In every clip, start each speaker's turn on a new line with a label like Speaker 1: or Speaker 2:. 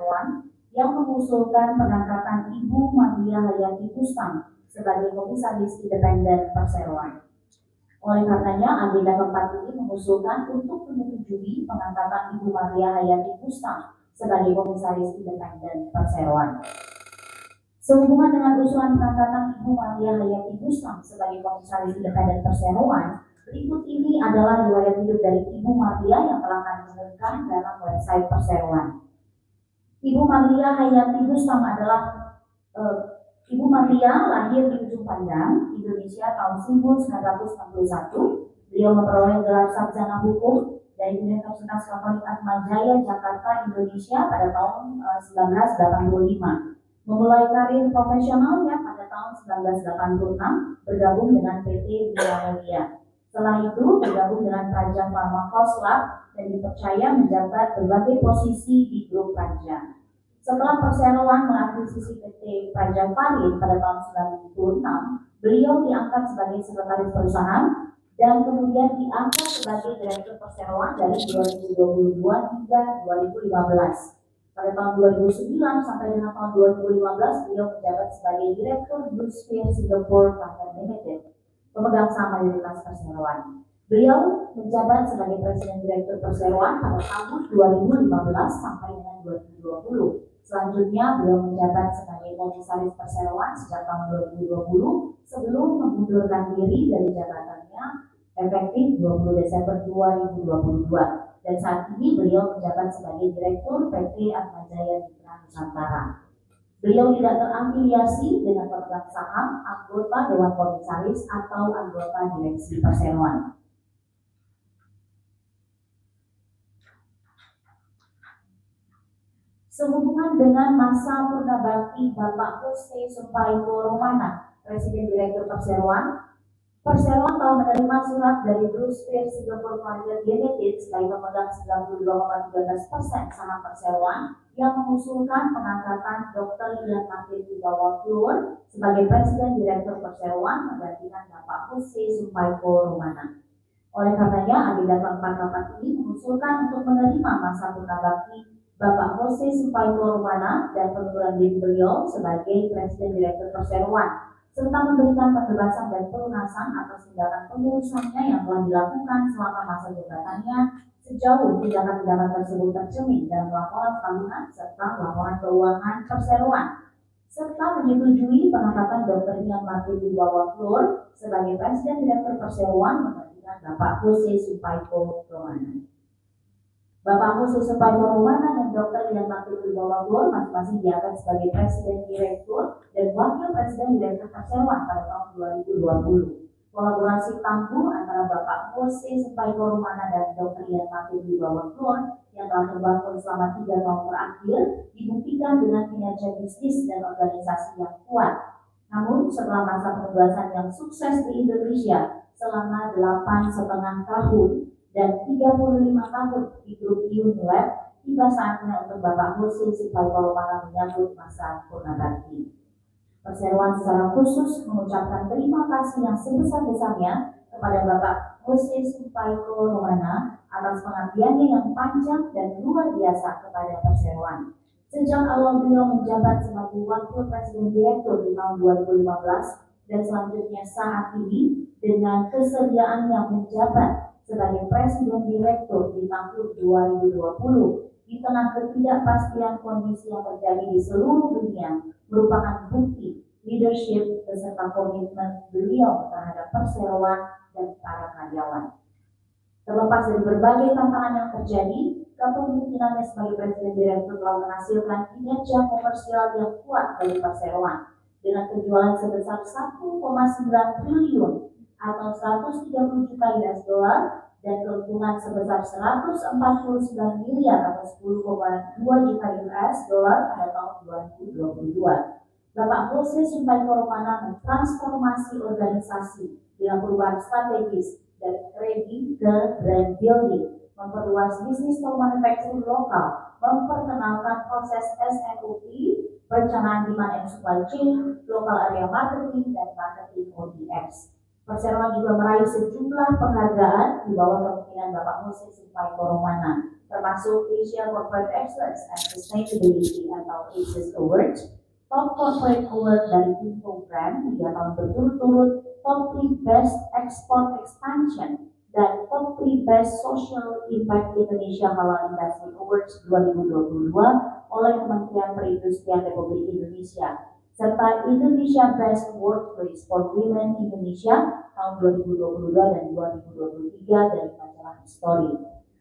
Speaker 1: Perseroan yang mengusulkan pengangkatan Ibu Madia Hayati Kustam sebagai Komisaris Independen Perseroan. Oleh karenanya, agenda keempat ini mengusulkan untuk menyetujui pengangkatan Ibu Madia Hayati Kustam sebagai Komisaris Independen Perseroan. Sehubungan dengan usulan pengangkatan Ibu Madia Hayati Kustam sebagai Komisaris Independen Perseroan, berikut ini adalah riwayat hidup dari Ibu Madia yang telah kami umumkan dalam website Perseroan. Ibu Madia Hayati Kustam adalah Ibu Madia lahir di Ujung Pandang, Indonesia tahun 1961. Beliau memperoleh gelar sarjana hukum dari Universitas Katolik Atmajaya Jakarta, Indonesia pada tahun 1985. Memulai karir profesionalnya pada tahun 1986 bergabung dengan PT Biomedia. Setelah itu bergabung dengan Praja Pharma Koslab dan dipercaya menjabat berbagai posisi di grup Praja. Setelah Perseroan mengakuisisi PT Praja Farid pada tahun 1996, beliau diangkat sebagai sekretaris perusahaan dan kemudian diangkat sebagai direktur Perseroan dari 2022 hingga 2015. Pada tahun 2009 sampai dengan tahun 2015, beliau menjabat sebagai Direktur Blue Sphere Singapore Private Limited, pemegang saham mayoritas Perseroan. Beliau menjabat sebagai Presiden Direktur Perseroan pada tahun 2015 sampai dengan 2020. Selanjutnya, beliau menjabat sebagai Komisaris Perseroan sejak tahun 2020 sebelum mengundurkan diri dari jabatannya efektif 20 Desember 2022. Dan saat ini beliau menjabat sebagai Direktur PT Atmajaya Mitra Nusantara. Beliau tidak terafiliasi dengan pemegang saham, anggota Dewan Komisaris atau anggota Direksi Perseroan. Sehubungan dengan masa purnabakti Bapak Jose Sumpaiko Romana, Presiden Direktur Perseroan, Perseroan telah menerima surat dari Blue Sphere Singapore Private Limited sebagai pemegang 92,13% saham Perseroan yang mengusulkan pengangkatan Dr. Ian Martin Wibawa Fluor sebagai Presiden Direktur Perseroan menggantikan Bapak Jose Sumpaiko Romana. Oleh karenanya, agenda keempat rapat ini mengusulkan untuk menerima masa purnabakti Bapak Jose Sumpaiko Romana dan pengunduran diri beliau sebagai Presiden Direktur Perseroan, serta memberikan pembebasan dan pelunasan atas tindakan pengurusannya yang telah dilakukan selama masa jabatannya sejauh tindakan-tindakan tersebut tercermin dalam laporan tahunan serta laporan keuangan Perseroan, serta menyetujui pengangkatan Dr. Ian Martin Wibawa Fluor sebagai Presiden Direktur Perseroan menggantikan Bapak Jose Sumpaiko Romana. Bapak Jose Sumpaiko Romana dan Dr. Ian Martin Wibawa Fluor masing-masing diangkat sebagai Presiden Direktur dan Wakil Presiden Direktur Perseroan pada tahun 2020. Kolaborasi tangguh antara Bapak Jose Sumpaiko Romana dan Dr. Ian Martin Wibawa Fluor yang telah terbangun selama 3 tahun terakhir dibuktikan dengan kinerja bisnis dan organisasi yang kuat. Namun setelah masa penugasan yang sukses di Indonesia selama 8,5 tahun dan 35 tahun di grup Unilab, tiba saatnya untuk Bapak Jose Sumpaiko Romana menyambut masa purnabakti. Perseroan secara khusus mengucapkan terima kasih yang sebesar-besarnya kepada Bapak Jose Sumpaiko Romana atas pengabdiannya yang panjang dan luar biasa kepada Perseroan. Sejak awal beliau menjabat sebagai Wakil Presiden Direktur di tahun 2015 dan selanjutnya saat ini dengan kesediaan yang menjabat sebagai Presiden Direktur di tahun 2020 di tengah ketidakpastian kondisi yang terjadi di seluruh dunia merupakan bukti leadership beserta komitmen beliau terhadap Perseroan dan para karyawan. Terlepas dari berbagai tantangan yang terjadi, kepemimpinannya sebagai Presiden Direktur telah menghasilkan kinerja komersial yang kuat bagi Perseroan dengan penjualan sebesar 1,9 triliun atau 130 juta US dollar dan keuntungan sebesar 149 miliar atau 10,2 juta US dollar pada tahun 2022. Bapak Jose Sumpaiko Romana mentransformasi organisasi dengan perubahan strategis dari trading ke brand building, memperluas bisnis manufacturing lokal, memperkenalkan proses SNOP, perencanaan demand and supply chain, local area marketing, dan marketing ODX. Perseroan juga meraih sejumlah penghargaan di bawah kepemimpinan Bapak Jose Sumpaiko Romana. termasuk Asia Corporate Excellence and Sustainability atau ACES Award, Top Corporate Award dari Infogram 3 tahun berturut-turut, Top 3 Best Export Expansion, dan Top 3 Best Social Impact Indonesia Halal Industry Awards 2022 oleh Kementerian Perindustrian Republik Indonesia, serta Indonesia Best Workplace for Women Indonesia tahun 2022 dan 2023 dari majalah History.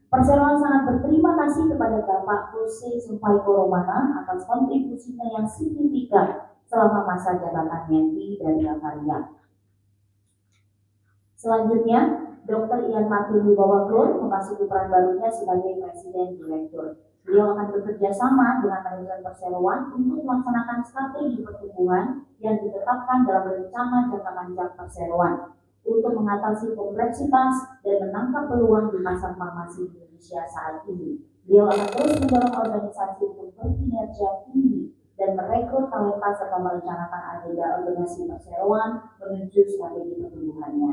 Speaker 1: Perseroan sangat berterima kasih kepada Bapak Jose Sumpaiko Romana atas kontribusinya yang signifikan selama masa jabatannya di Dharma Karya. Selanjutnya, Dr. Ian Martin Wibawa Klur memasuki peran barunya sebagai Presiden Direktur. Beliau akan bekerja sama dengan manajemen perseroan untuk melaksanakan strategi pertumbuhan yang ditetapkan dalam rencana jangka panjang perseroan untuk mengatasi kompleksitas dan menangkap peluang di pasar farmasi Indonesia saat ini. Beliau akan terus mendorong organisasi untuk berkinerja tinggi dan merekrut talenta serta merencanakan agenda organisasi perseroan menuju strategi pertumbuhannya.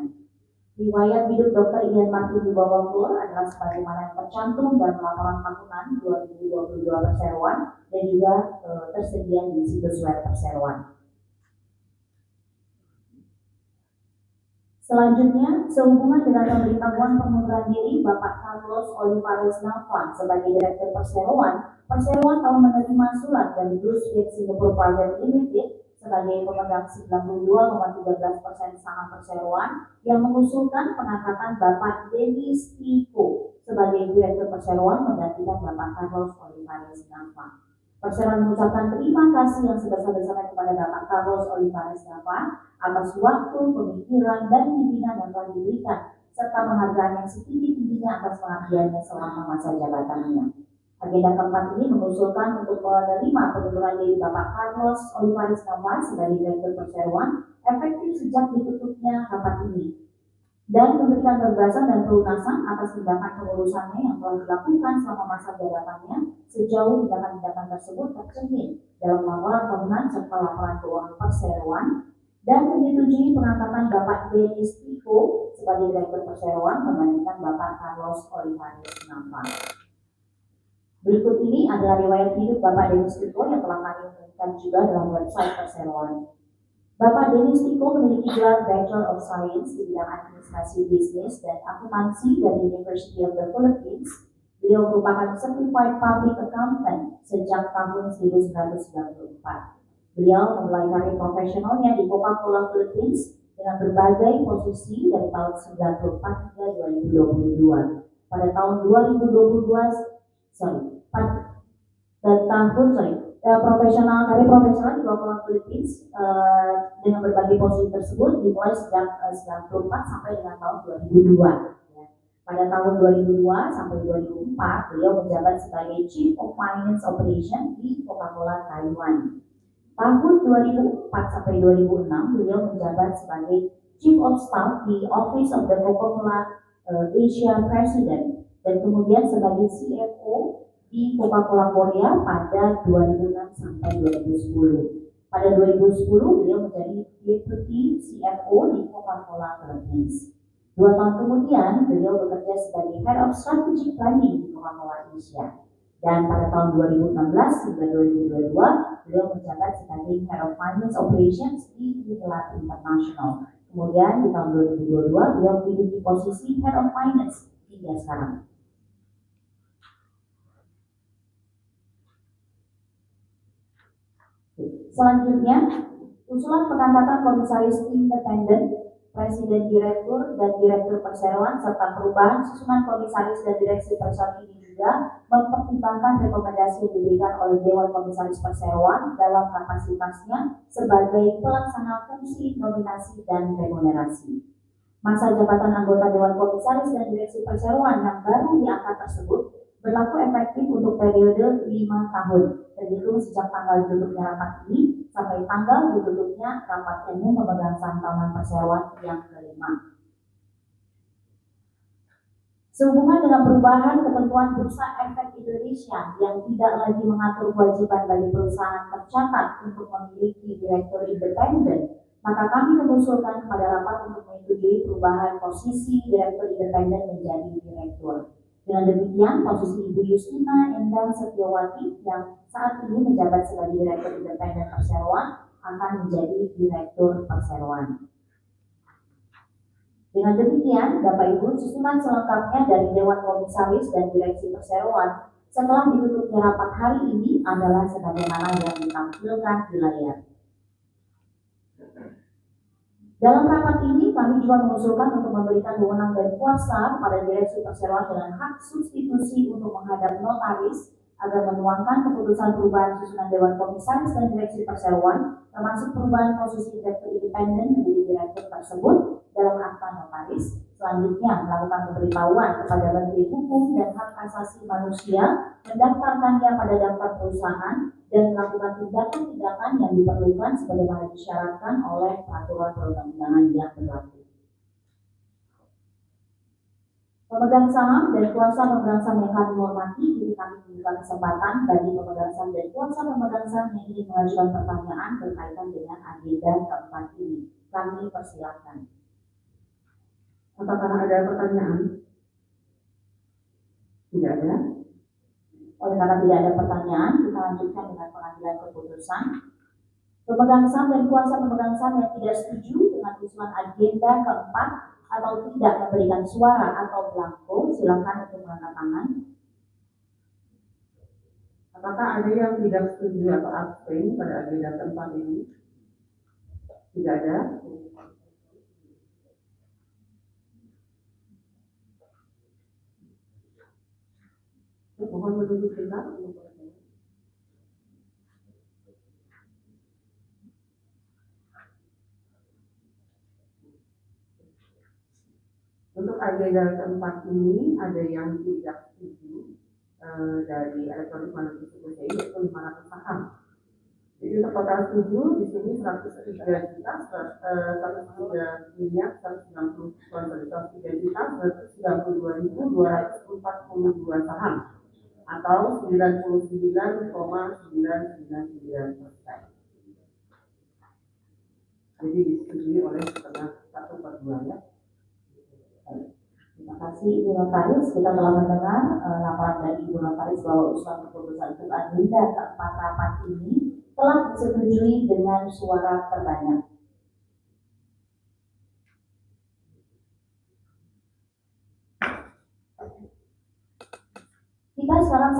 Speaker 1: Riwayat hidup Dr. Ian Martin Wibawa Klur adalah sebagaimana yang tercantum dalam laporan tahunan 2022 perseroan dan juga tersedia di situs web perseroan. Selanjutnya, sehubungan dengan pemberitahuan pengunduran diri Bapak Carlos Olivares Nava sebagai Direktur Perseroan, Perseroan telah menerima surat dari Bluesfield Singapore Private Limited sebagai pemegang 92,13% saham Perseroan yang mengusulkan pengangkatan Bapak Dennis Tiko sebagai Direktur Perseroan menggantikan Bapak Carlos Olivares Nava. Perseroan mengucapkan terima kasih yang sebesar-besarnya kepada Bapak Carlos Olivares Nava atas waktu, pemikiran, dan pimpinan yang telah diberikan, serta penghargaan yang setinggi-tingginya atas pengabdiannya selama masa jabatannya. Agenda keempat ini mengusulkan untuk menerima pengunduran diri Bapak Carlos Olivares Nava sebagai Direktur Perseroan efektif sejak ditutupnya rapat ini, dan memberikan gagasan dan pelunasan atas tindakan pengurusannya yang telah dilakukan selama masa jabatannya sejauh tindakan-tindakan tersebut tercermin dalam laporan tahunan serta laporan keuangan perseroan, dan menyetujui pengangkatan Bapak Dennis Tiko sebagai Direktur Perseroan menggantikan Bapak Carlos Olivares Nava. Berikut ini adalah riwayat hidup Bapak Dennis Tiko yang telah kami umumkan juga dalam website Perseroan. Bapak Dennis Tiko memiliki gelar Bachelor of Science di bidang administrasi bisnis dan akuntansi dari University of the Philippines. Beliau merupakan Certified Public Accountant sejak tahun 1994. Beliau memulai karir profesionalnya di Coca-Cola Philippines dengan berbagai posisi dari tahun 1994 hingga 2022. Pada tahun 2022, karir profesional di Coca-Cola Philippines dengan berbagai posisi tersebut dimulai sejak 1994 sampai dengan tahun 2002. Pada tahun 2002 sampai 2004, beliau menjabat sebagai Chief of Finance Operation di Coca-Cola Taiwan. Tahun 2004 sampai 2006, beliau menjabat sebagai Chief of Staff di Office of the Coca-Cola Asia President dan kemudian sebagai CFO di Coca-Cola Korea pada 2006 sampai 2010. Pada 2010, beliau menjadi Deputy CFO di Coca-Cola Philippines. 2 tahun kemudian, beliau bekerja sebagai Head of Strategic Planning di Coca-Cola Asia. Dan pada tahun 2016 hingga 2022, beliau menjabat sebagai Head of Finance Operations di Unilever International. Kemudian di tahun 2022, beliau menduduki posisi Head of Finance hingga sekarang. Selanjutnya, usulan pengangkatan komisaris independen, presiden direktur, dan direktur perseroan serta perubahan susunan komisaris dan direksi perseroan ini juga mempertimbangkan rekomendasi yang diberikan oleh Dewan Komisaris Perseroan dalam kapasitasnya sebagai pelaksana fungsi nominasi dan remunerasi. Masa jabatan anggota Dewan Komisaris dan Direksi Perseroan yang baru diangkat tersebut berlaku efektif untuk periode 5 tahun, terhitung sejak tanggal ditutupnya rapat ini sampai tanggal ditutupnya rapat umum pemegang saham tahunan perseroan yang kelima. Sehubungan dengan perubahan ketentuan Bursa Efek Indonesia yang tidak lagi mengatur kewajiban bagi perusahaan tercatat untuk memiliki direktur independen, maka kami mengusulkan kepada rapat untuk menyetujui perubahan posisi direktur independen menjadi direktur. Dengan demikian, posisi Ibu Justina Endang Setiawati yang saat ini menjabat sebagai Direktur Independen Perseroan akan menjadi Direktur Perseroan. Dengan demikian, Bapak Ibu, susunan selengkapnya dari Dewan Komisaris dan Direksi Perseroan setelah ditutupnya rapat hari ini adalah sebagaimana yang ditampilkan di layar. Dalam rapat ini, kami juga mengusulkan untuk memberikan wewenang dan kuasa pada Direksi Perseroan dengan hak substitusi untuk menghadap notaris agar menuangkan keputusan perubahan susunan Dewan Komisaris dan Direksi Perseroan, termasuk perubahan posisi Direktur Independen menjadi Direktur tersebut dalam akta notaris. Selanjutnya, melakukan pemberitahuan kepada Menteri Hukum dan Hak Asasi Manusia, mendaftarkannya pada daftar perusahaan, dan melakukan tindakan-tindakan yang diperlukan sebagaimana disyaratkan oleh peraturan perundang-undangan yang berlaku. Pemegang saham dan kuasa pemegang saham yang kami hormati, kini kami memberikan kesempatan bagi pemegang saham dan kuasa pemegang saham yang ingin mengajukan pertanyaan berkaitan dengan agenda keempat ini. Kami persilakan.
Speaker 2: Apakah ada pertanyaan? Tidak ada.
Speaker 1: Oleh karena tidak ada pertanyaan, kita lanjutkan dengan pengambilan keputusan. Pemegang saham dan kuasa pemegang saham yang tidak setuju dengan usulan agenda keempat atau tidak memberikan suara atau blanko, silakan untuk mengangkat tangan.
Speaker 2: Apakah ada yang tidak setuju atau abstain pada agenda keempat ini? Tidak ada. Mohon menunggu sebentar. Untuk agenda keempat ini ada yang tidak setuju dari elektronik money distribution, yaitu 500 saham. Jadi untuk total setuju di sini 103 juta, 103 miliar, 192 saham atau 99,999%. Jadi disetujui oleh setengah 1/2 ya.
Speaker 1: Terima kasih Ibu Notaris. Kita telah mendengar laporan dari Ibu Notaris bahwa usulan keputusan untuk agenda keempat rapat ini telah disetujui dengan suara terbanyak. Kita sekarang